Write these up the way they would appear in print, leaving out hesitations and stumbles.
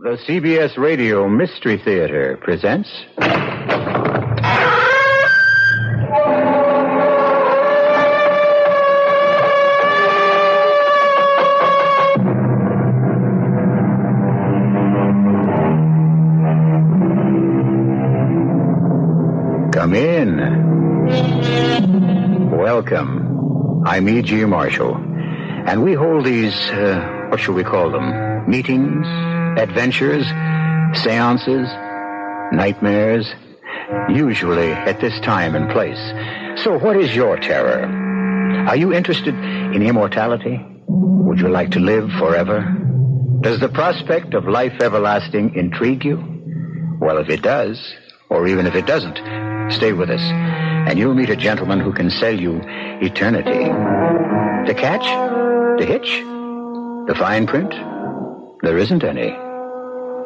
The CBS Radio Mystery Theater presents... Come in. Welcome. I'm E.G. Marshall. And we hold these, what shall we call them? Meetings? Adventures, seances, nightmares, usually at this time and place. So what is your terror? Are you interested in immortality? Would you like to live forever? Does the prospect of life everlasting intrigue you? Well, if it does, or even if it doesn't, stay with us, and you'll meet a gentleman who can sell you eternity. The catch? The hitch? The fine print? There isn't any.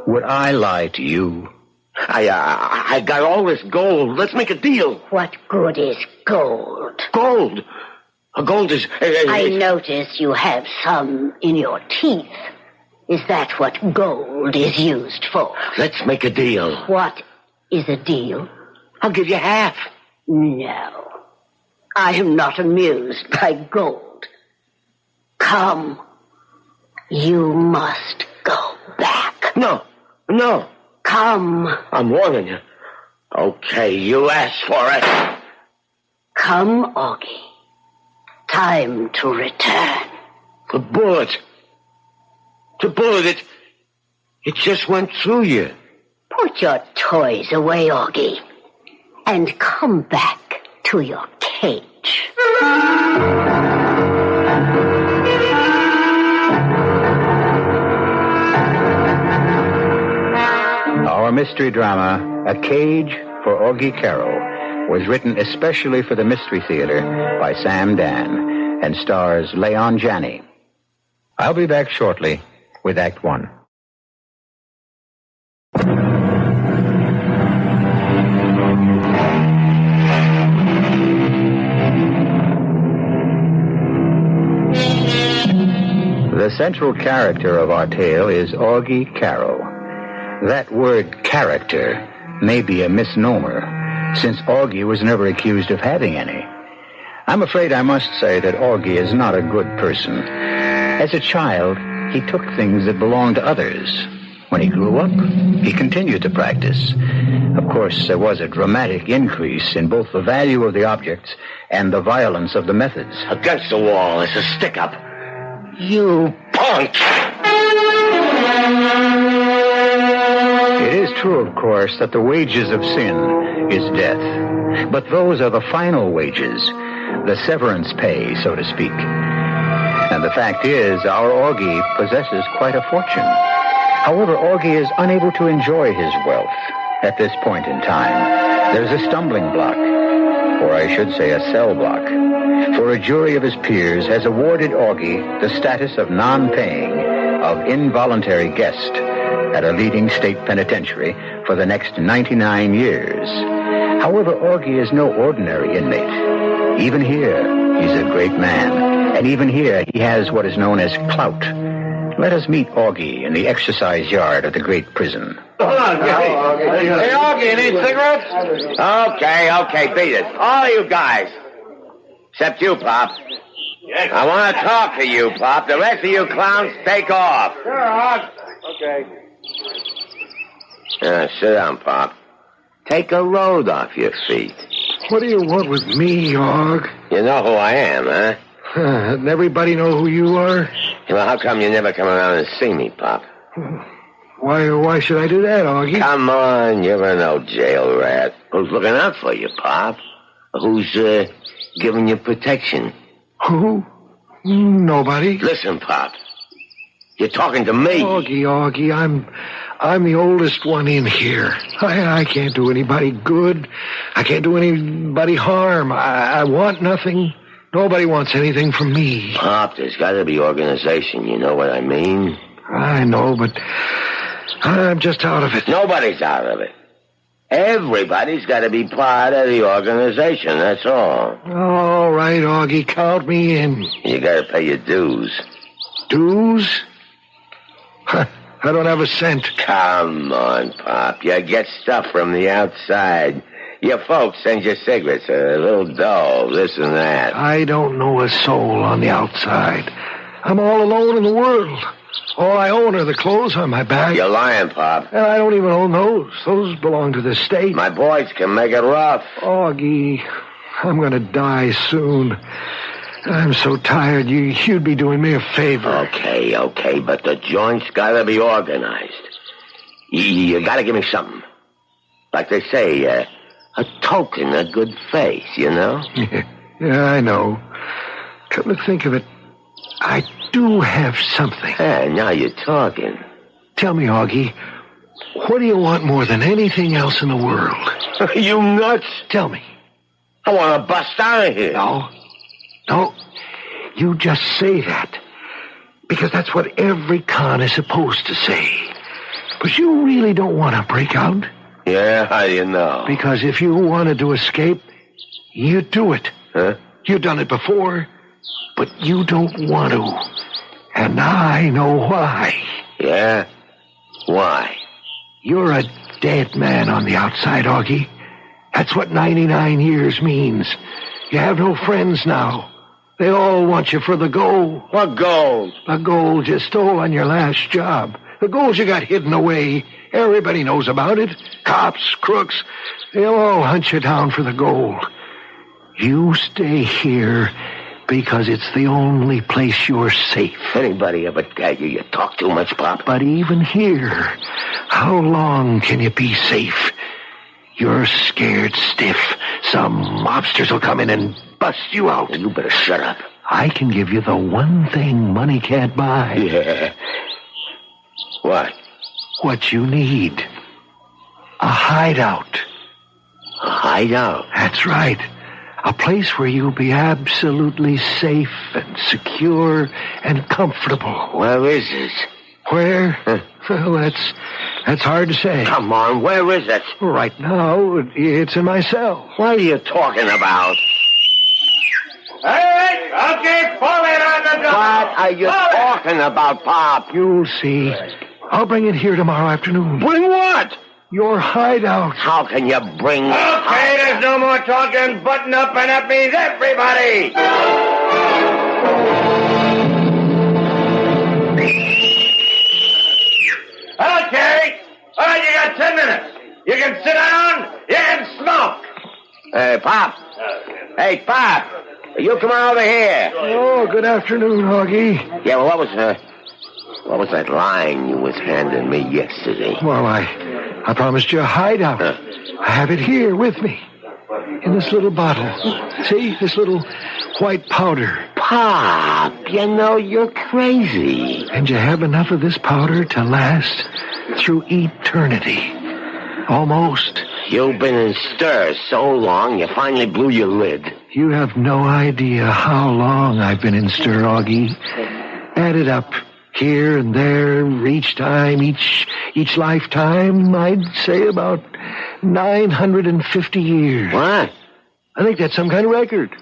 Would I lie to you? I got all this gold. Let's make a deal. What good is gold? Gold? Gold is... I notice you have some in your teeth. Is that what gold is used for? Let's make a deal. What is a deal? I'll give you half. No. I am not amused by gold. Come. You must go back. No. Come. I'm warning you. Okay, you asked for it. Come, Augie. Time to return. The bullet, it just went through you. Put your toys away, Augie, and come back to your cage. Our mystery drama, A Cage for Augie Karo, was written especially for the Mystery Theater by Sam Dann and stars Leon Janney. I'll be back shortly with Act One. The central character of our tale is Augie Karo. That word character may be a misnomer, since Augie was never accused of having any. I'm afraid I must say that Augie is not a good person. As a child, he took things that belonged to others. When he grew up, he continued to practice. Of course, there was a dramatic increase in both the value of the objects and the violence of the methods. Against the wall is a stick-up. You punk! It is true, of course, that the wages of sin is death. But those are the final wages, the severance pay, so to speak. And the fact is, our Augie possesses quite a fortune. However, Augie is unable to enjoy his wealth at this point in time. There's a stumbling block, or I should say a cell block. For a jury of his peers has awarded Augie the status of non-paying, of involuntary guest at a leading state penitentiary for the next 99 years. However, Augie is no ordinary inmate. Even here, he's a great man. And even here, he has what is known as clout. Let us meet Augie in the exercise yard of the great prison. Hold on, hey, Augie, any cigarettes? Okay, beat it. All of you guys. Except you, Pop. Yes. I want to talk to you, Pop. The rest of you clowns, take off. Sure, Aug. Okay. Sit down, Pop. Take a load off your feet. What do you want with me, Aug? You know who I am, huh? Doesn't everybody know who you are? Well, how come you never come around and see me, Pop? Why should I do that, Augie? Come on, you're an old jail rat. Who's looking out for you, Pop? Who's, giving you protection? Who? Nobody. Listen, Pop. You're talking to me. Augie, I'm the oldest one in here. I can't do anybody good. I can't do anybody harm. I want nothing. Nobody wants anything from me. Pop, there's got to be organization. You know what I mean? I know, but I'm just out of it. Nobody's out of it. Everybody's got to be part of the organization, that's all. All right, Augie, count me in. You got to pay your dues. Dues? I don't have a cent. Come on, Pop. You get stuff from the outside. Your folks send you cigarettes, a little dough, this and that. I don't know a soul on the outside. I'm all alone in the world. All I own are the clothes on my back. You're lying, Pop. And I don't even own those. Those belong to the state. My boys can make it rough. Augie, I'm going to die soon. I'm so tired. You'd be doing me a favor. Okay, but the joint's got to be organized. You got to give me something. Like they say, a token of good faith, you know? Yeah, I know. Come to think of it, I do have something. Hey, now you're talking. Tell me, Augie, what do you want more than anything else in the world? You nuts? Tell me. I want to bust out of here. No, you just say that. Because that's what every con is supposed to say. But you really don't want to break out. Yeah, how do you know? Because if you wanted to escape, you'd do it. Huh? You've done it before, but you don't want to. And I know why. Yeah? Why? You're a dead man on the outside, Augie. That's what 99 years means. You have no friends now. They all want you for the gold. What gold? The gold you stole on your last job. The gold you got hidden away. Everybody knows about it. Cops, crooks, they'll all hunt you down for the gold. You stay here because it's the only place you're safe. Anybody ever tell you talk too much, Pop? But even here, how long can you be safe? You're scared stiff. Some mobsters will come in and bust you out. You better shut up. I can give you the one thing money can't buy. Yeah. What? What you need. A hideout. A hideout? That's right. A place where you'll be absolutely safe and secure and comfortable. Where is this? Where? Well, that's hard to say. Come on, where is it? Right now, it's in my cell. What are you talking about? Hey, okay, pull it on the door. What are you talking about, Pop? You'll see. I'll bring it here tomorrow afternoon. Bring what? Your hideout. How can you bring... Okay, there's no more talking. Button up, and that means everybody. Okay. All right, you got 10 minutes. You can sit down. You can smoke. Hey, Pop. Hey, Pop. You come over here. Oh, good afternoon, Augie. Yeah, well, what was that line you was handing me yesterday? Well, I promised you a hideout. I have it here with me. In this little bottle. See? This little white powder. Pop, you know you're crazy. And you have enough of this powder to last through eternity. Almost. You've been in stir so long, you finally blew your lid. You have no idea how long I've been in stir, Augie. Add it up. Here and there, each time, each lifetime, I'd say about 950 years. What? I think that's some kind of record.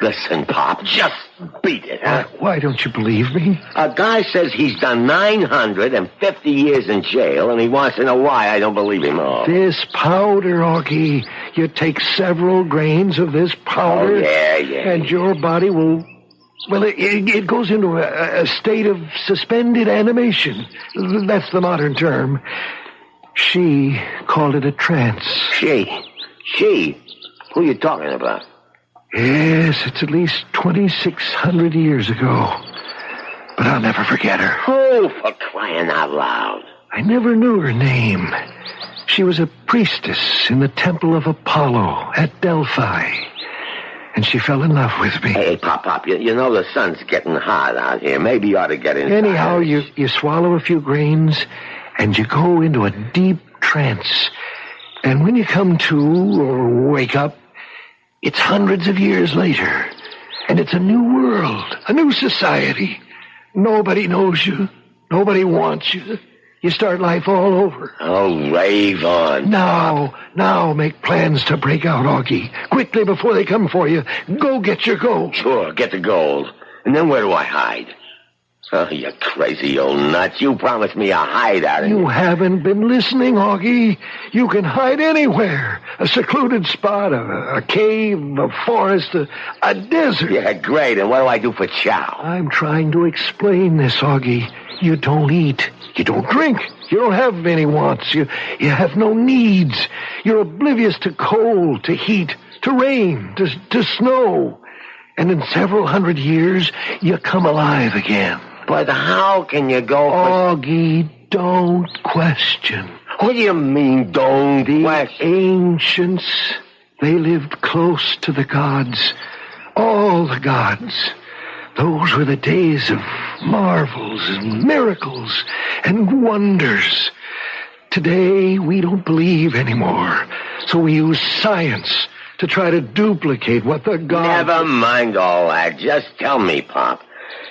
Listen, Pop, just beat it, huh? Why don't you believe me? A guy says he's done 950 years in jail, and he wants to know why I don't believe him. Oh. This powder, Augie, you take several grains of this powder. Oh, yeah. And your body will... Well, it goes into a state of suspended animation. That's the modern term. She called it a trance. She? Who are you talking about? Yes, it's at least 2,600 years ago. But I'll never forget her. Oh, for crying out loud. I never knew her name. She was a priestess in the Temple of Apollo at Delphi. And she fell in love with me. Hey, Pop, you know the sun's getting hot out here. Maybe you ought to get inside. Anyhow, you swallow a few grains, and you go into a deep trance. And when you come to or wake up, it's hundreds of years later. And it's a new world, a new society. Nobody knows you. Nobody wants you. You start life all over. Oh, rave on. Now make plans to break out, Augie. Quickly before they come for you. Go get your gold. Sure, get the gold. And then where do I hide? Oh, you crazy old nuts. You promised me a hideout. You haven't been listening, Augie. You can hide anywhere. A secluded spot, a cave, a forest, a desert. Yeah, great. And what do I do for chow? I'm trying to explain this, Augie. You don't eat. You don't drink. You don't have any wants. You have no needs. You're oblivious to cold, to heat, to rain, to snow. And in several hundred years, you come alive again. But how can you go Augie, don't question. What do you mean, don't question? Ancients, they lived close to the gods. All the gods. Those were the days of marvels and miracles and wonders. Today, we don't believe anymore. So we use science to try to duplicate what the gods... Never mind all that. Just tell me, Pop.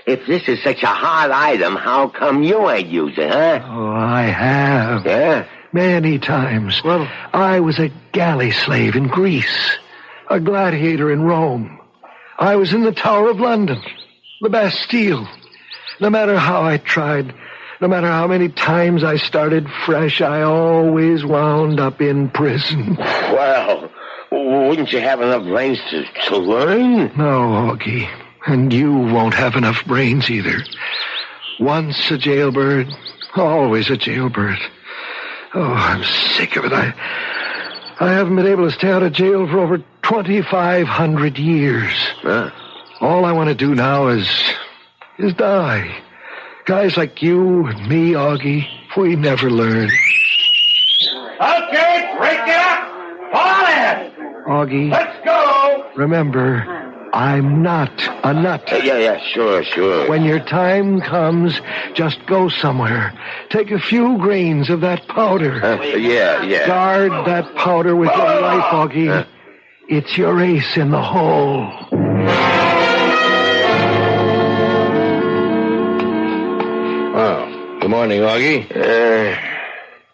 If this is such a hard item, how come you ain't using it, huh? Oh, I have. Yeah? Many times. Well, I was a galley slave in Greece, a gladiator in Rome. I was in the Tower of London, the Bastille. No matter how I tried, no matter how many times I started fresh, I always wound up in prison. Well, wouldn't you have enough brains to learn? No, Augie. And you won't have enough brains either. Once a jailbird, always a jailbird. Oh, I'm sick of it. I haven't been able to stay out of jail for over 2,500 years. Huh? All I want to do now is die. Guys like you and me, Augie, we never learn. Okay, break it up. Fall in. Augie, Let's go. remember, I'm not a nut. Yeah, sure. When your time comes, just go somewhere. Take a few grains of that powder. Yeah. Guard that powder with your life, Augie. It's your ace in the hole. Oh, good morning, Augie.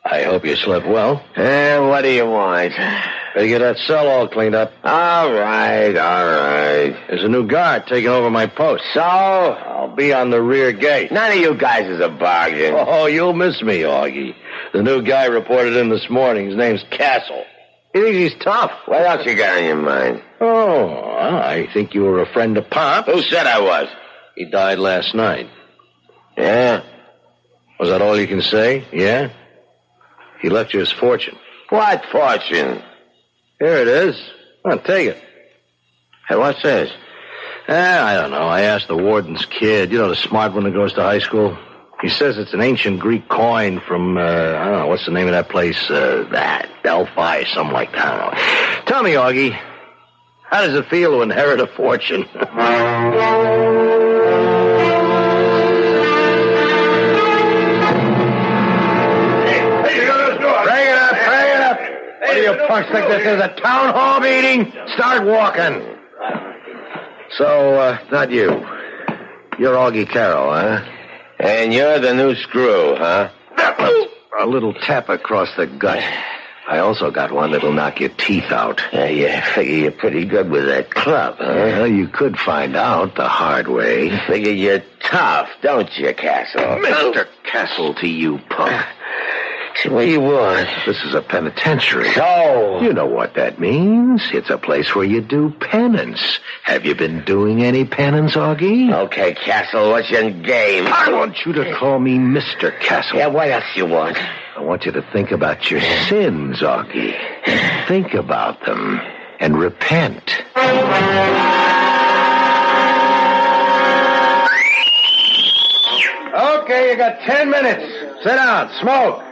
I hope you slept well. What do you want? Better get that cell all cleaned up. All right. There's a new guard taking over my post. So? I'll be on the rear gate. None of you guys is a bargain. Oh, you'll miss me, Augie. The new guy reported in this morning. His name's Castle. You think he's tough? What else you got on your mind? Oh, I think you were a friend of Pop. Who said I was? He died last night. Yeah? Was that all you can say? Yeah? He left you his fortune. What fortune? Here it is. Come on, take it. Hey, what's this? I don't know. I asked the warden's kid. You know, the smart one that goes to high school? He says it's an ancient Greek coin from, I don't know, what's the name of that place? Delphi, something like that. I don't know. Tell me, Augie, how does it feel to inherit a fortune? What do you punks think this is, a town hall meeting? Start walking. So, not you. You're Augie Karo, huh? And you're the new screw, huh? A little tap across the gut. I also got one that'll knock your teeth out. Yeah, figure you're pretty good with that club, huh? Well, you could find out the hard way. Figure you're tough, don't you, Castle? Mr. Castle to you, punk. So what do you want? This is a penitentiary. So? You know what that means. It's a place where you do penance. Have you been doing any penance, Augie? Okay, Castle, what's your game? I want you to call me Mr. Castle. Yeah, what else you want? I want you to think about your sins, Augie. Think about them and repent. Okay, you got 10 minutes. Sit down, smoke.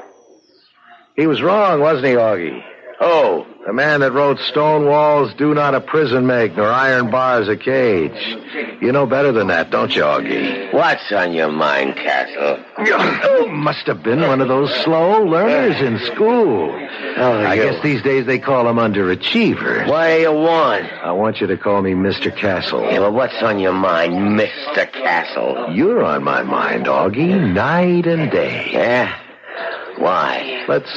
He was wrong, wasn't he, Augie? Oh, The man that wrote stone walls do not a prison make, nor iron bars a cage. You know better than that, don't you, Augie? what's on your mind, Castle? You must have been one of those slow learners in school. I guess these days they call them underachievers. What do you want? I want you to call me Mr. Castle. Yeah, well, what's on your mind, Mr. Castle? You're on my mind, Augie, night and day. Yeah? Why? Let's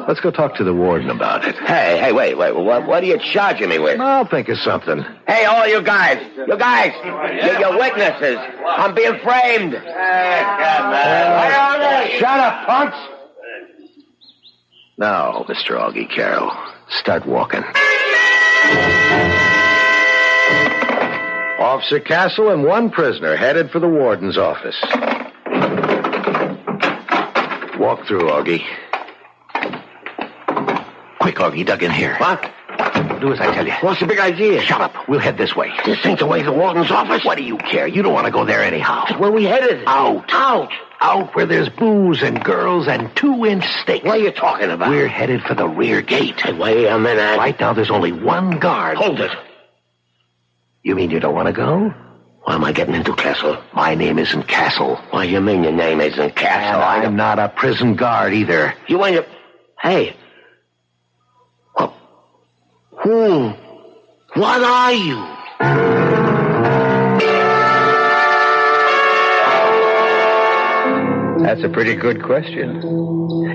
Let's go talk to the warden about it. Hey, wait. What are you charging me with? I'll think of something. Hey, all you guys. You're witnesses. I'm being framed. Shut up, punks! Now, Mr. Augie Karo, start walking. Officer Castle and one prisoner headed for the warden's office. Walk through, Augie. Quick, Augie, dug in here. What? Do as I tell you. What's the big idea? Shut up. We'll head this way. This ain't the way to the warden's office. What do you care? You don't want to go there anyhow. Where we headed? Out. Out where there's booze and girls and 2-inch steaks. What are you talking about? We're headed for the rear gate. Hey, wait a minute. Right now, there's only one guard. Hold it. You mean you don't want to go? Why am I getting into Castle? My name isn't Castle. Why, you mean your name isn't Castle? And I'm not a prison guard either. You ain't a... Hey. Well, who? What are you? That's a pretty good question.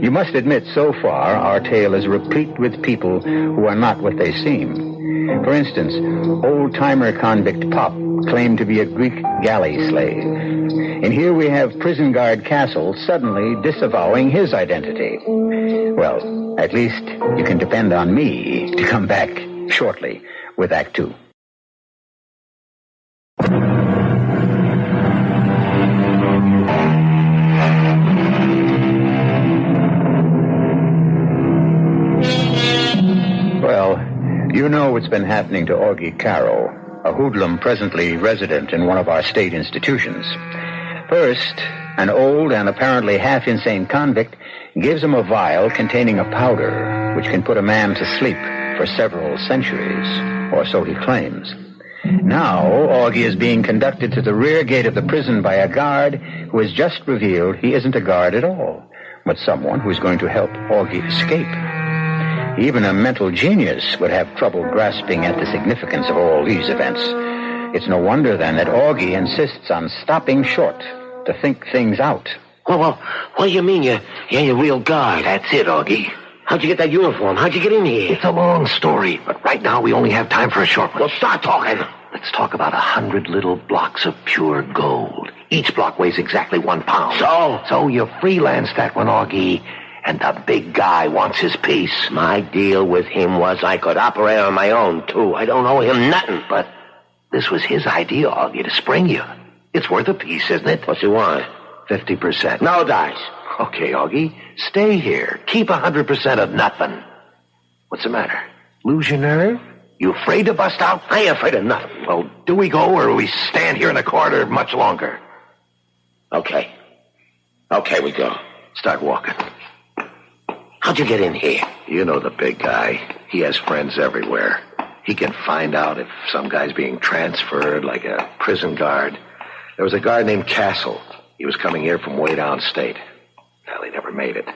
You must admit, so far, our tale is replete with people who are not what they seem. For instance, old-timer convict Pop claimed to be a Greek galley slave. And here we have prison guard Castle suddenly disavowing his identity. Well, at least you can depend on me to come back shortly with Act 2. Well, you know what's been happening to Augie Karo, a hoodlum presently resident in one of our state institutions. First, an old and apparently half-insane convict gives him a vial containing a powder which can put a man to sleep for several centuries, or so he claims. Now, Augie is being conducted to the rear gate of the prison by a guard who has just revealed he isn't a guard at all, but someone who's going to help Augie escape. Even a mental genius would have trouble grasping at the significance of all these events. It's no wonder, then, that Augie insists on stopping short to think things out. Well, what do you mean you're a real guard? That's it, Augie. How'd you get that uniform? How'd you get in here? It's a long story, but right now we only have time for a short one. Well, start talking. Let's talk about 100 little blocks of pure gold. Each block weighs exactly 1 pound. So you freelance that one, Augie, and the big guy wants his piece. My deal with him was I could operate on my own, too. I don't owe him nothing. But this was his idea, Augie, to spring you. It's worth a piece, isn't it? What's he want? 50%. No dice. Okay, Augie, stay here. Keep 100% of nothing. What's the matter? Lose your nerve? You afraid to bust out? I ain't afraid of nothing. Well, do we go or do we stand here in the corridor much longer? Okay, we go. Start walking. How'd you get in here? You know the big guy. He has friends everywhere. He can find out if some guy's being transferred, like a prison guard. There was a guard named Castle. He was coming here from way downstate. Well, he never made it.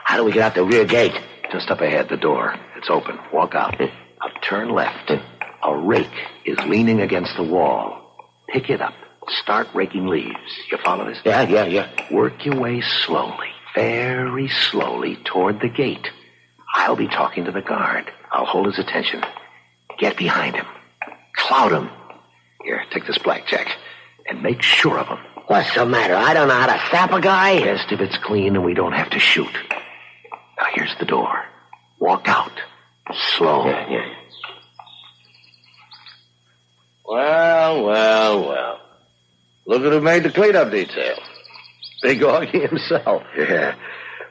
How do we get out the rear gate? Just up ahead, the door. It's open. Walk out. Now turn left. A rake is leaning against the wall. Pick it up. Start raking leaves. You follow this? Yeah. Work your way slowly, very slowly toward the gate. I'll be talking to the guard. I'll hold his attention. Get behind him. Cloud him. Here, take this blackjack. And make sure of him. What's the matter? I don't know how to sap a guy? Best if it's clean and we don't have to shoot. Now here's the door. Walk out. Slow. Yeah. Well. Look at who made the cleanup detail. Big Augie himself. Yeah.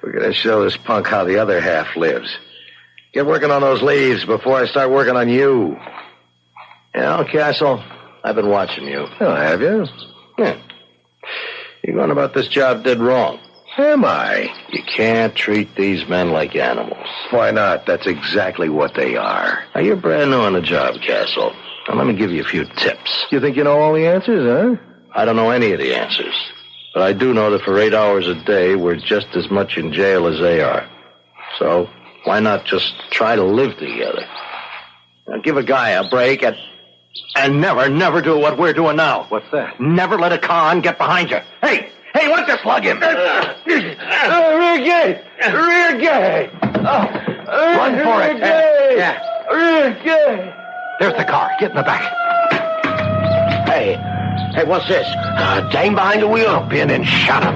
We're going to show this punk how the other half lives. Get working on those leaves before I start working on you. Yeah, Castle, I've been watching you. Oh, have you? Yeah. You're going about this job dead wrong. Am I? You can't treat these men like animals. Why not? That's exactly what they are. Now, you're brand new on the job, Castle. Now, let me give you a few tips. You think you know all the answers, huh? I don't know any of the answers. But I do know that for 8 hours a day, we're just as much in jail as they are. So, why not just try to live together? Now, give a guy a break and never do what we're doing now. What's that? Never let a con get behind you. Hey, why don't you slug him? Rear gate! Run for it. Yeah. There's the car. Get in the back. Hey, what's this? Dame behind the wheel? Jump in and shut up.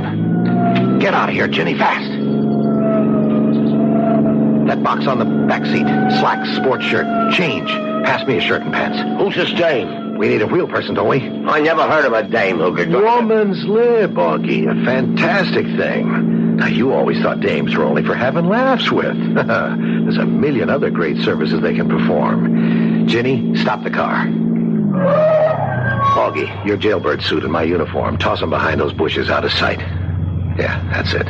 Get out of here, Janney, fast. That box on the back seat. Slacks, sports shirt, change. Pass me a shirt and pants. Who's this dame? We need a wheel person, don't we? I never heard of a dame who could go... Woman's lib, Augie. A fantastic thing. Now, you always thought dames were only for having laughs with. There's a million other great services they can perform. Janney, stop the car. Augie, your jailbird suit and my uniform. Toss them behind those bushes out of sight. Yeah, that's it.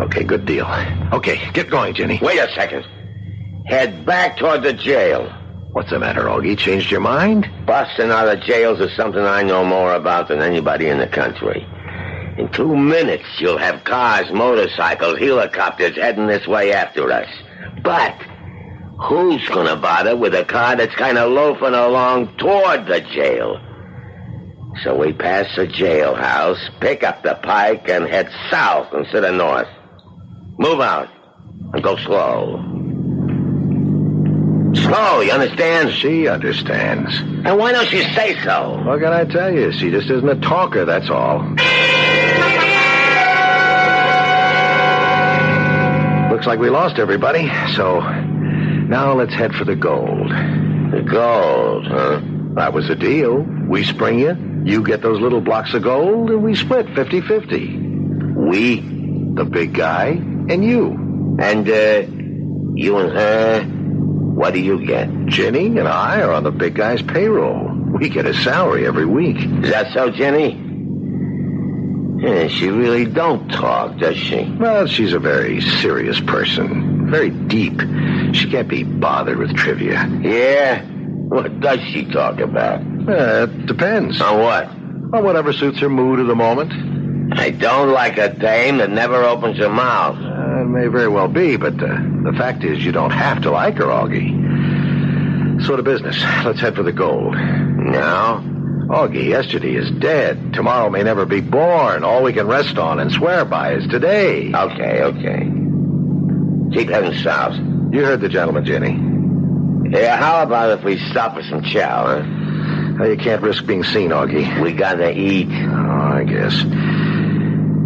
Okay, good deal. Okay, get going, Janney. Wait a second. Head back toward the jail. What's the matter, Augie? Changed your mind? Busting out of jails is something I know more about than anybody in the country. In 2 minutes, you'll have cars, motorcycles, helicopters heading this way after us. But who's gonna bother with a car that's kind of loafing along toward the jail? So we pass the jailhouse, pick up the pike, and head south instead of north. Move out and go slow. Slow, you understand? She understands. And why don't you say so? What can I tell you? She just isn't a talker, that's all. Looks like we lost everybody, so now let's head for the gold. The gold, huh? That was the deal. We spring you, you get those little blocks of gold, and we split 50-50. We? The big guy, and you. And, you and her, what do you get? Janney and I are on the big guy's payroll. We get a salary every week. Is that so, Janney? Yeah, she really don't talk, does she? Well, she's a very serious person. Very deep. She can't be bothered with trivia. Yeah? What does she talk about? It depends. On what? On whatever suits her mood at the moment. I don't like a dame that never opens her mouth. It may very well be, but the fact is you don't have to like her, Augie. So to business. Let's head for the gold. Now? Augie, yesterday is dead. Tomorrow may never be born. All we can rest on and swear by is today. Okay. Keep heading south. You heard the gentleman, Janney. Yeah, how about if we stop for some chow, huh? You can't risk being seen, Augie. We gotta eat. Oh, I guess.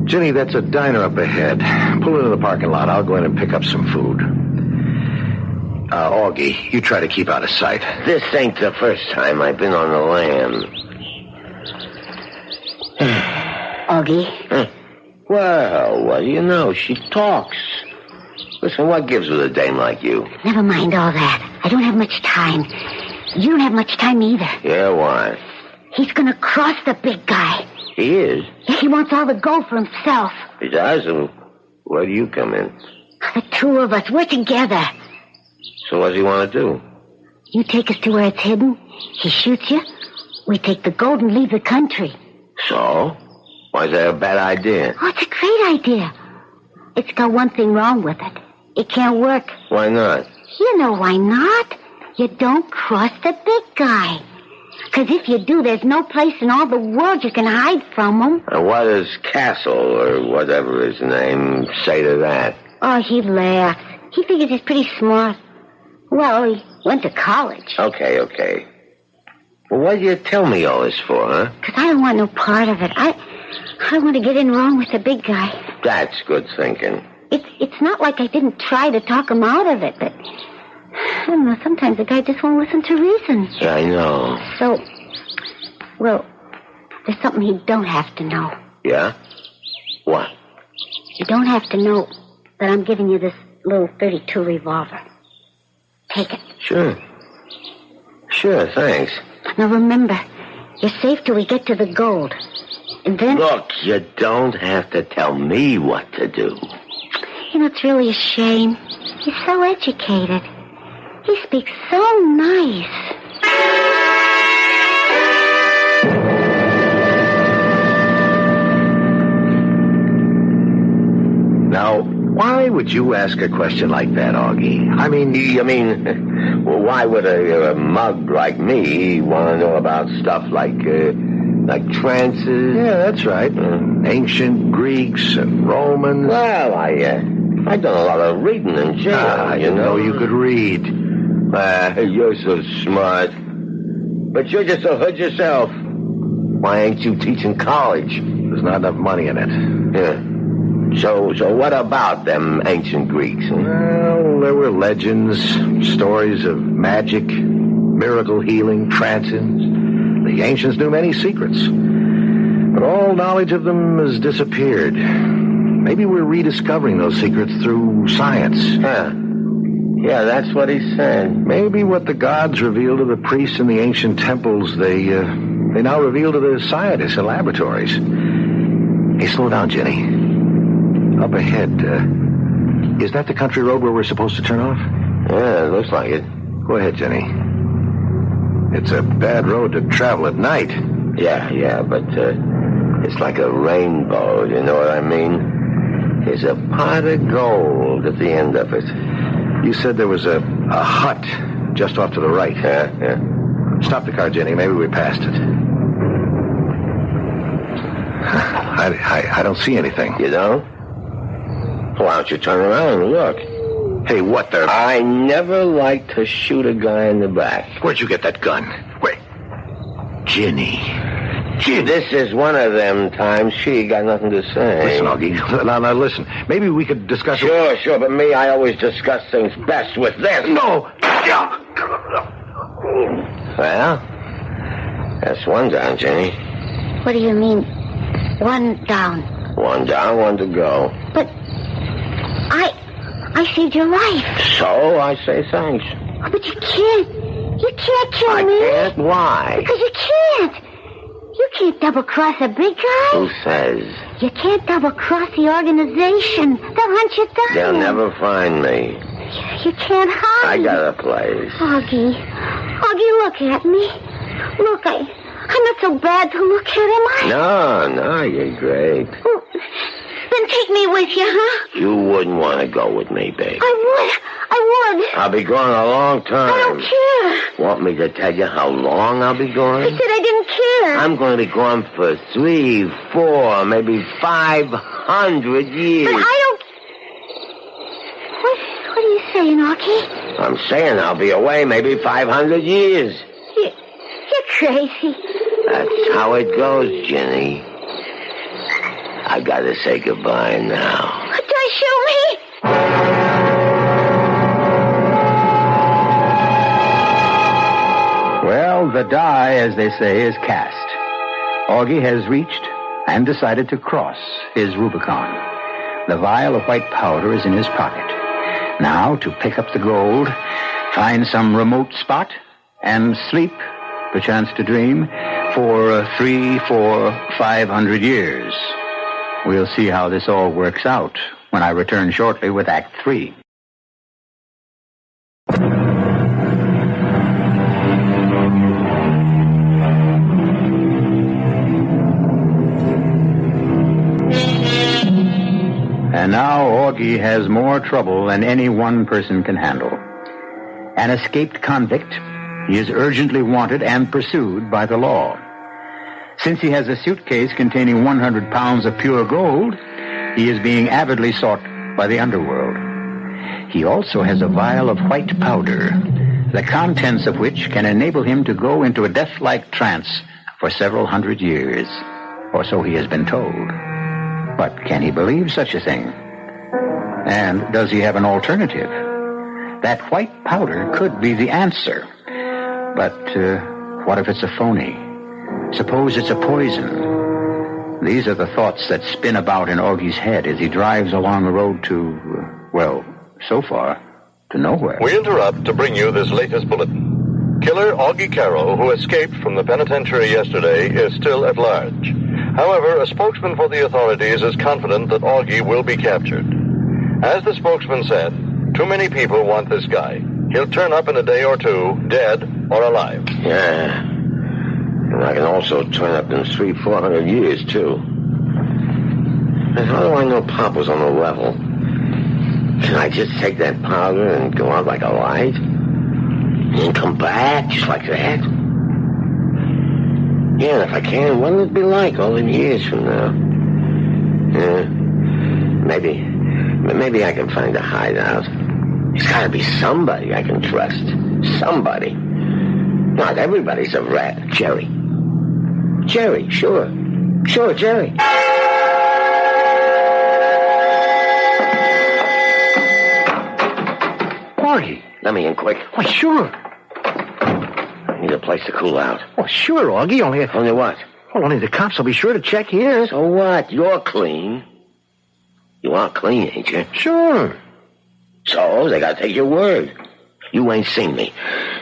Janney, that's a diner up ahead. Pull into the parking lot. I'll go in and pick up some food. Augie, you try to keep out of sight. This ain't the first time I've been on the lam. Augie? Well, what do you know? She talks. Listen, what gives with a dame like you? Never mind all that. I don't have much time. You don't have much time either. Yeah, why? He's gonna cross the big guy. He is? Yeah, he wants all the gold for himself. He does? And where do you come in? The two of us, we're together. So what does he want to do? You take us to where it's hidden. He shoots you. We take the gold and leave the country. So? Why is that a bad idea? Oh, it's a great idea. It's got one thing wrong with it. It can't work. Why not? You know why not. You don't cross the big guy. Because if you do, there's no place in all the world you can hide from him. And what does Castle, or whatever his name, say to that? Oh, he laughs. He figures he's pretty smart. Well, he went to college. Okay. Well, what did you tell me all this for, huh? Because I don't want no part of it. I want to get in wrong with the big guy. That's good thinking. It's not like I didn't try to talk him out of it, but I don't know, sometimes the guy just won't listen to reason. Yeah, I know. So, well, there's something he don't have to know. Yeah? What? You don't have to know that I'm giving you this little .32 revolver. Take it. Sure, thanks. Now remember, you're safe till we get to the gold. And then... Look, you don't have to tell me what to do. You know, it's really a shame. He's so educated. He speaks so nice. Now, why would you ask a question like that, Augie? I mean, well, why would a mug like me want to know about stuff like trances? Yeah, that's right. Ancient Greeks and Romans. Well, I've done a lot of reading in jail, I didn't know you could read. You're so smart. But you're just a hood yourself. Why ain't you teaching college? There's not enough money in it. Yeah. So what about them ancient Greeks? Huh? Well, there were legends, stories of magic, miracle healing, trances. The ancients knew many secrets. But all knowledge of them has disappeared. Maybe we're rediscovering those secrets through science. Yeah, that's what he said. Maybe what the gods revealed to the priests in the ancient temples, they now reveal to the scientists in laboratories. Hey, slow down, Janney. Up ahead, is that the country road where we're supposed to turn off? Yeah, it looks like it. Go ahead, Janney. It's a bad road to travel at night. Yeah, but it's like a rainbow, you know what I mean? There's a pot of gold at the end of it. You said there was a hut just off to the right. Yeah. Stop the car, Janney. Maybe we passed it. I don't see anything. You don't? Why don't you turn around and look? Hey, what the... I never like to shoot a guy in the back. Where'd you get that gun? Wait. Janney. This is one of them times she got nothing to say. Listen, Augie. Now, listen. Maybe we could discuss... Sure, but me, I always discuss things best with this. No! Well, that's one down, Janney. What do you mean, one down? One down, one to go. But I saved your life. So I say thanks. But you can't kill me. I can't? Why? Because you can't. You can't double-cross a big guy. Who says? You can't double-cross the organization. They'll hunt you down. They'll never find me. You can't hide. I got a place. Augie, look at me. Look, I'm not so bad to look at, am I? No, you're great. Well, then take me with you, huh? You wouldn't want to go with me, babe. I would. I'll be gone a long time. I don't care. Want me to tell you how long I'll be gone? I said I didn't care. I'm going to be gone for 3, 4, maybe 500 years. But I don't... What are you saying, Augie? I'm saying I'll be away maybe 500 years. You're crazy. That's how it goes, Janney. I gotta say goodbye now. Don't shoot me! Well, the die, as they say, is cast. Augie has reached and decided to cross his Rubicon. The vial of white powder is in his pocket. Now, to pick up the gold, find some remote spot, and sleep, perchance to dream, for 3, 4, 500 years. We'll see how this all works out when I return shortly with Act 3. And now Augie has more trouble than any one person can handle. An escaped convict, he is urgently wanted and pursued by the law. Since he has a suitcase containing 100 pounds of pure gold, he is being avidly sought by the underworld. He also has a vial of white powder, the contents of which can enable him to go into a death-like trance for several hundred years, or so he has been told. But can he believe such a thing? And does he have an alternative? That white powder could be the answer. But what if it's a phony? Suppose it's a poison. These are the thoughts that spin about in Augie's head as he drives along the road to, so far, to nowhere. We interrupt to bring you this latest bulletin. Killer Augie Karo, who escaped from the penitentiary yesterday, is still at large. However, a spokesman for the authorities is confident that Augie will be captured. As the spokesman said, too many people want this guy. He'll turn up in a day or two, dead or alive. Yeah. And I can also turn up in 300, 400 years, too. And how do I know Pop was on the level? Can I just take that powder and go out like a light? And come back just like that? Yeah, and if I can, what'll it be like all them years from now? Yeah, Maybe I can find a hideout. There's got to be somebody I can trust. Somebody. Not everybody's a rat. Jerry. Jerry, sure. Sure, Jerry. Augie. Let me in quick. Why, sure. I need a place to cool out. Oh, sure, Augie. Only what? Well, only the cops will be sure to check here. So what? You're clean. You are clean, ain't you? Sure. So they got to take your word. You ain't seen me.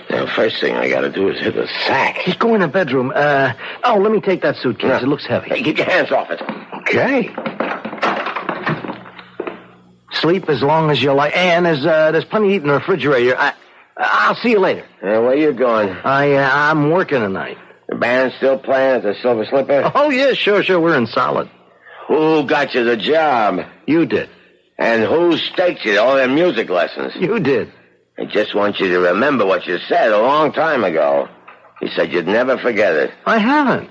Now, first thing I got to do is hit the sack. Just go in the bedroom. Let me take that suitcase. No. It looks heavy. Hey, keep your hands off it. Okay. Sleep as long as you like. And there's plenty to eat in the refrigerator. I'll see you later. Where you going? I'm working tonight. The band's still playing at the Silver Slipper? Oh, yeah, sure. We're in solid. Who got you the job? You did. And who staked you all them music lessons? You did. I just want you to remember what you said a long time ago. You said you'd never forget it. I haven't.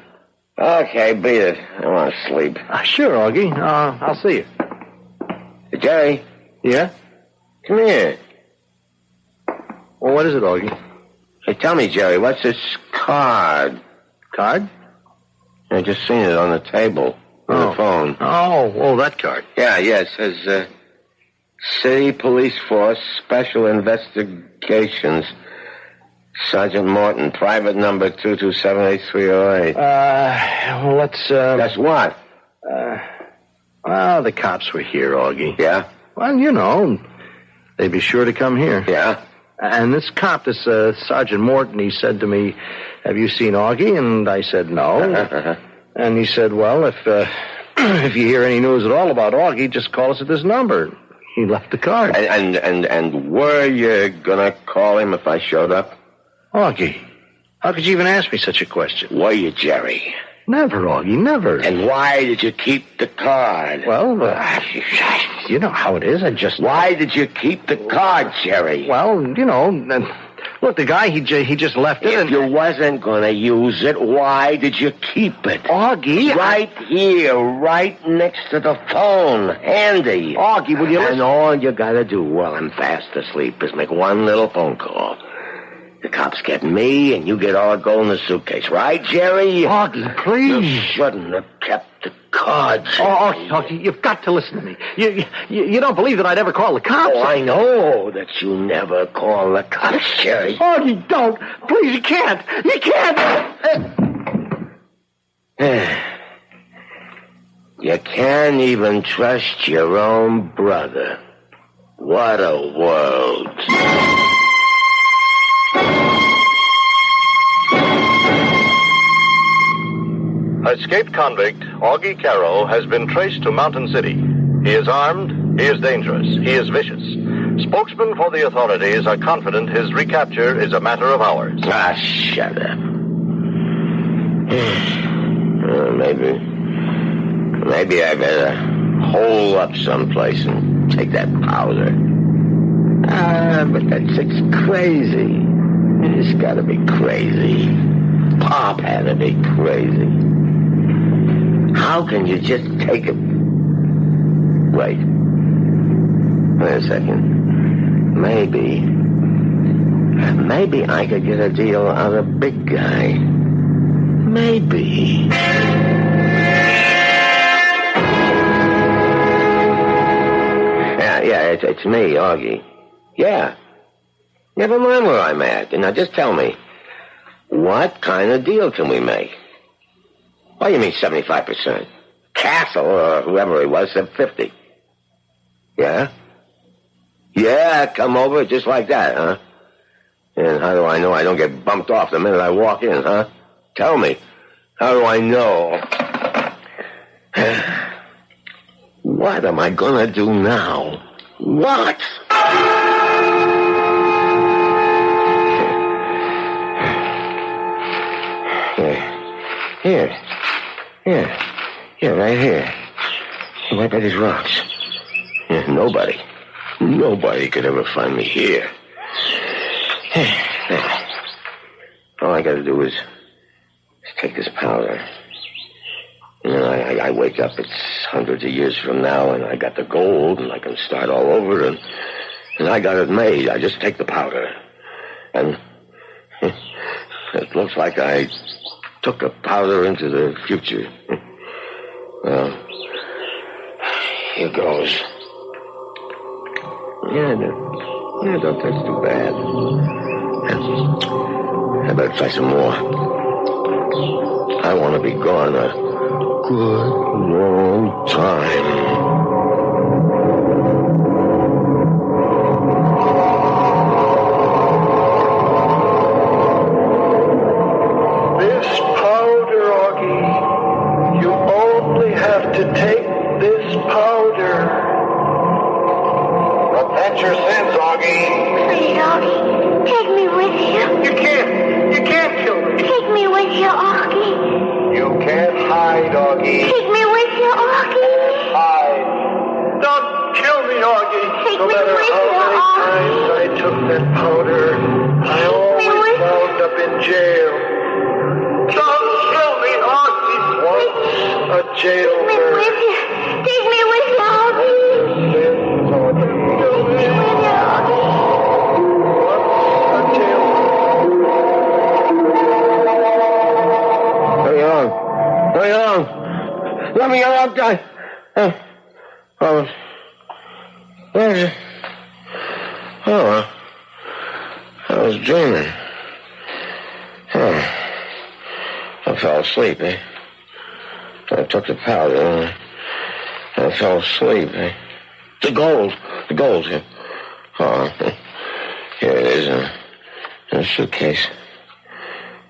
Okay, beat it. I want to sleep. Sure, Augie. I'll see you. Jerry? Yeah? Come here. Well, what is it, Augie? Hey, tell me, Jerry, what's this card? Card? I just seen it on the table. On the phone. Oh, that card. Yeah, it says, City Police Force Special Investigations. Sergeant Morton, private number 2278308. Let's, That's what? Well, the cops were here, Augie. Yeah? Well, you know, they'd be sure to come here. Yeah? And this cop, this Sergeant Morton, he said to me, "Have you seen Augie?" And I said, "No." And he said, "Well, if you hear any news at all about Augie, just call us at this number." He left the card. And were you gonna call him if I showed up? Augie, how could you even ask me such a question? Were you, Jerry? Never, Augie, never. And why did you keep the card? Well, you know how it is. Why did you keep the card, Jerry? Well, you know, look, the guy, he just left it. If you wasn't going to use it, why did you keep it? Augie. Right here, right next to the phone. Handy. Augie, will you listen? And all you got to do while I'm fast asleep is make one little phone call. The cops get me, and you get all the gold in the suitcase. Right, Jerry? Augie, please. You shouldn't have kept the cards. Augie, you've got to listen to me. You don't believe that I'd ever call the cops? Oh, I know that you never call the cops, Jerry. Augie, don't. Please, you can't. You can't. You can't even trust your own brother. What a world. Escaped convict Augie Karo has been traced to Mountain City. He is armed, he is dangerous, he is vicious. Spokesmen for the authorities are confident his recapture is a matter of hours. Shut up. Maybe I better hole up someplace and take that powder. But it's crazy. It's gotta be crazy. Pop had to be crazy. How can you just take it? Wait a second. Maybe I could get a deal out of Big Guy. Maybe. Yeah, it's me, Augie. Yeah. Never mind where I'm at. Now, just tell me, what kind of deal can we make? What do you mean 75%? Castle, or whoever he was, said 50. Yeah? Yeah, come over just like that, huh? And how do I know I don't get bumped off the minute I walk in, huh? Tell me. How do I know? What am I gonna do now? What? Here, right here. Right by these rocks. Yeah, nobody could ever find me here. All I gotta do is take this powder. I wake up, it's hundreds of years from now, and I got the gold, and I can start all over, and I got it made. I just take the powder. And it looks like I took the powder into the future. Well, here goes. Yeah, don't taste too bad. I better try some more. I want to be gone a good long time. To take this powder. Repent your sins, Augie. Please, Augie, take me with you. You can't kill me. Take me with you, Augie. You can't hide, Augie. Take me with you, Augie. Hide. Don't kill me, Augie. Take no me matter with how you, many Augie. times I took that powder, I always wound up in jail. Don't kill me, Augie. Once a jailbird. Take me with you. Take me with you, Augie. Hurry on. Let me out, guy. Where is it? Oh, I was dreaming. I fell asleep, I took the powder and I fell asleep, The gold. Here. Oh, here it is in a suitcase.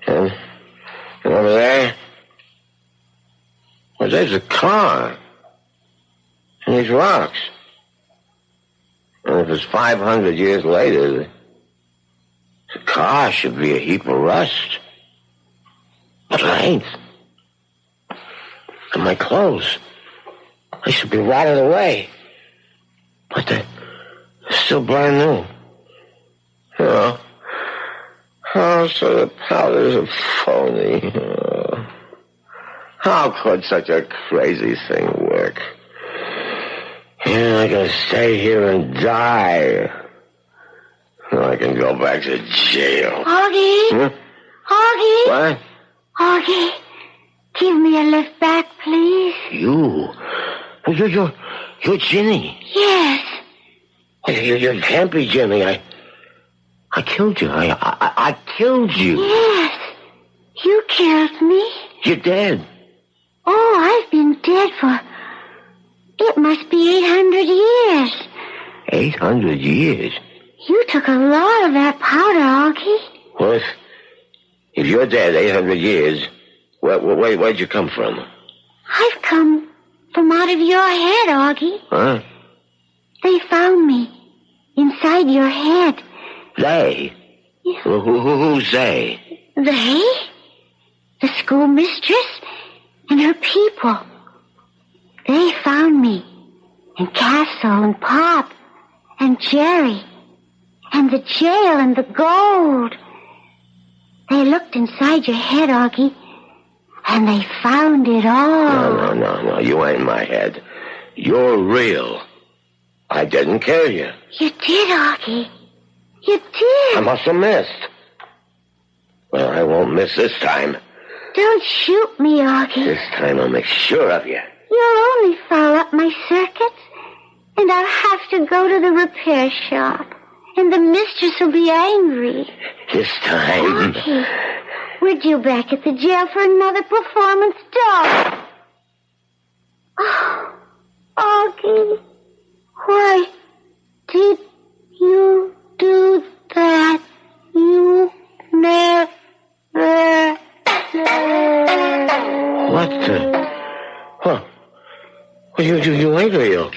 And over there, well, there's a car. And these rocks. And if it's 500 years later, the car should be a heap of rust. But it ain't. And my clothes, they should be rotted away. But they're still brand new. Oh, so the powder's a phony. How could such a crazy thing work? I can stay here and die. I can go back to jail. Augie? Augie? What? Augie, give me a lift back, please. You? Well, you're Janney. Yes. You can't be Janney. I killed you. I killed you. Yes. You killed me. You're dead. Oh, I've been dead for... It must be 800 years. 800 years? You took a lot of that powder, Augie. Well, if you're dead 800 years, where'd you come from? I've come from out of your head, Augie. Huh? They found me inside your head. They? Yeah. Who's they? They? The schoolmistress and her people. They found me. And Castle and Pop and Jerry and the jail and the gold. They looked inside your head, Augie, and they found it all. No. You ain't my head. You're real. I didn't kill you. You did, Augie. You did. I must have missed. Well, I won't miss this time. Don't shoot me, Augie. This time I'll make sure of you. You'll only foul up my circuits, and I'll have to go to the repair shop, and the mistress will be angry. This time... Augie, we're due back at the jail for another performance, dog. Oh, Augie, why did you do that? You never said. What the... Huh. Well, you ain't real.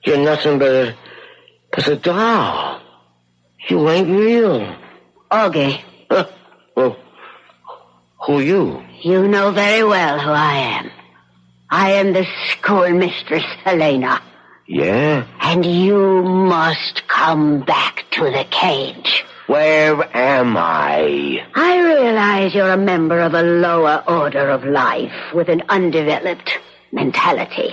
You're nothing but a doll. You ain't real. Augie. Huh? Well, who are you? You know very well who I am. I am the schoolmistress, Helena. Yeah? And you must come back to the cage. Where am I? I realize you're a member of a lower order of life with an undeveloped mentality.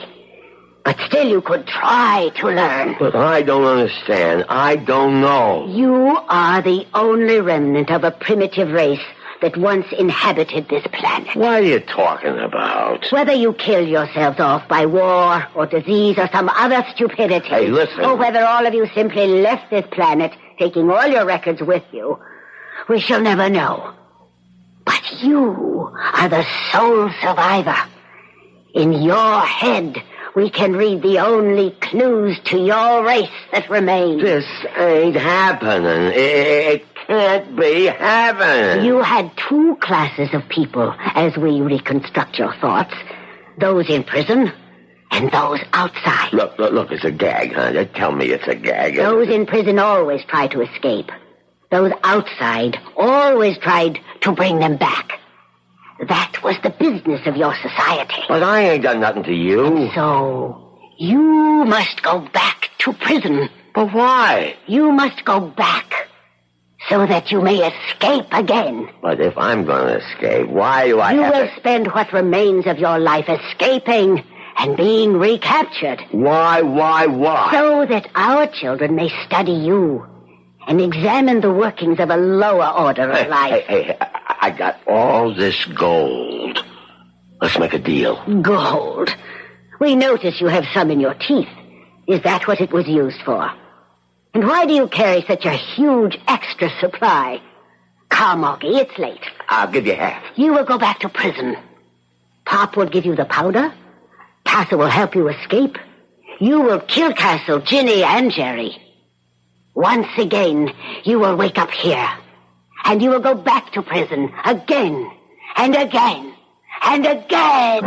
But still you could try to learn. But I don't understand. I don't know. You are the only remnant of a primitive race that once inhabited this planet. What are you talking about? Whether you kill yourselves off by war or disease or some other stupidity. Hey, listen. Or whether all of you simply left this planet, taking all your records with you, we shall never know. But you are the sole survivor. In your head, we can read the only clues to your race that remain. This ain't happening. It can't be happening. You had two classes of people as we reconstruct your thoughts. Those in prison and those outside. Look, it's a gag, huh? Tell me it's a gag. Those in prison always try to escape. Those outside always tried to bring them back. That was the business of your society. But I ain't done nothing to you. So, you must go back to prison. But why? You must go back so that you may escape again. But if I'm going to escape, why do I You have will to... spend what remains of your life escaping and being recaptured. Why? So that our children may study you and examine the workings of a lower order of life. Hey, I got all this gold. Let's make a deal. Gold. We notice you have some in your teeth. Is that what it was used for? And why do you carry such a huge extra supply? Come, Augie, it's late. I'll give you half. You will go back to prison. Pop will give you the powder. Castle will help you escape. You will kill Castle, Janney, and Jerry. Once again, you will wake up here. And you will go back to prison again and again and again.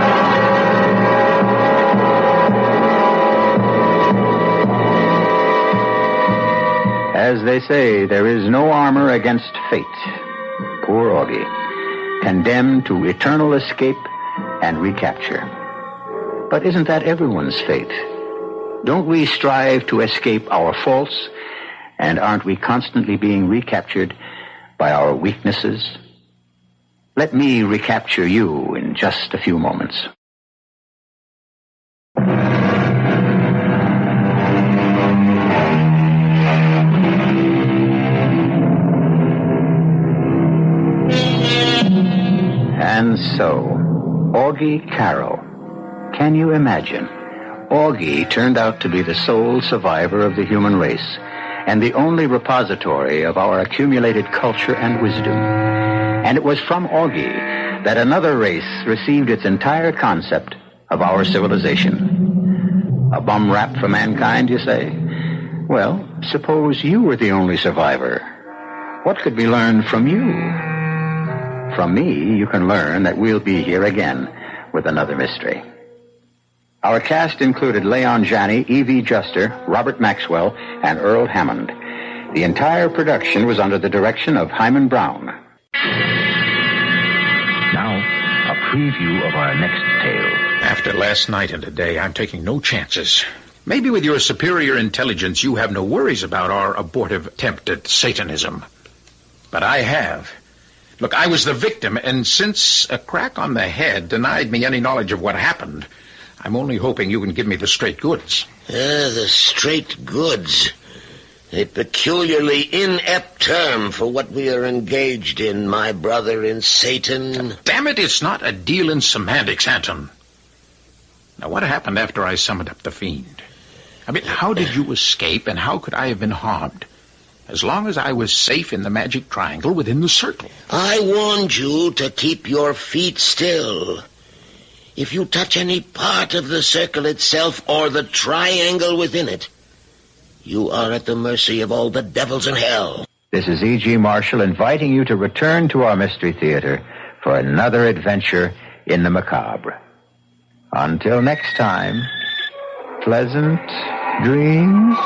As they say, there is no armor against fate. Poor Augie, condemned to eternal escape and recapture. But isn't that everyone's fate? Don't we strive to escape our faults? And aren't we constantly being recaptured by our weaknesses? Let me recapture you in just a few moments. And so, Augie Karo. Can you imagine? Augie turned out to be the sole survivor of the human race and the only repository of our accumulated culture and wisdom. And it was from Augie that another race received its entire concept of our civilization. A bum rap for mankind, you say? Well, suppose you were the only survivor. What could be learned from you? From me, you can learn that we'll be here again with another mystery. Our cast included Leon Janney, Evie Juster, Robert Maxwell, and Earl Hammond. The entire production was under the direction of Himan Brown. Now, a preview of our next tale. After last night and today, I'm taking no chances. Maybe with your superior intelligence, you have no worries about our abortive attempt at Satanism. But I have. Look, I was the victim, and since a crack on the head denied me any knowledge of what happened, I'm only hoping you can give me the straight goods. The straight goods. A peculiarly inept term for what we are engaged in, my brother in Satan. Damn it, it's not a deal in semantics, Anton. Now, what happened after I summoned up the fiend? I mean, how did you escape, and how could I have been harmed? As long as I was safe in the magic triangle within the circle. I warned you to keep your feet still. If you touch any part of the circle itself or the triangle within it, you are at the mercy of all the devils in hell. This is E.G. Marshall inviting you to return to our Mystery Theater for another adventure in the macabre. Until next time, pleasant dreams.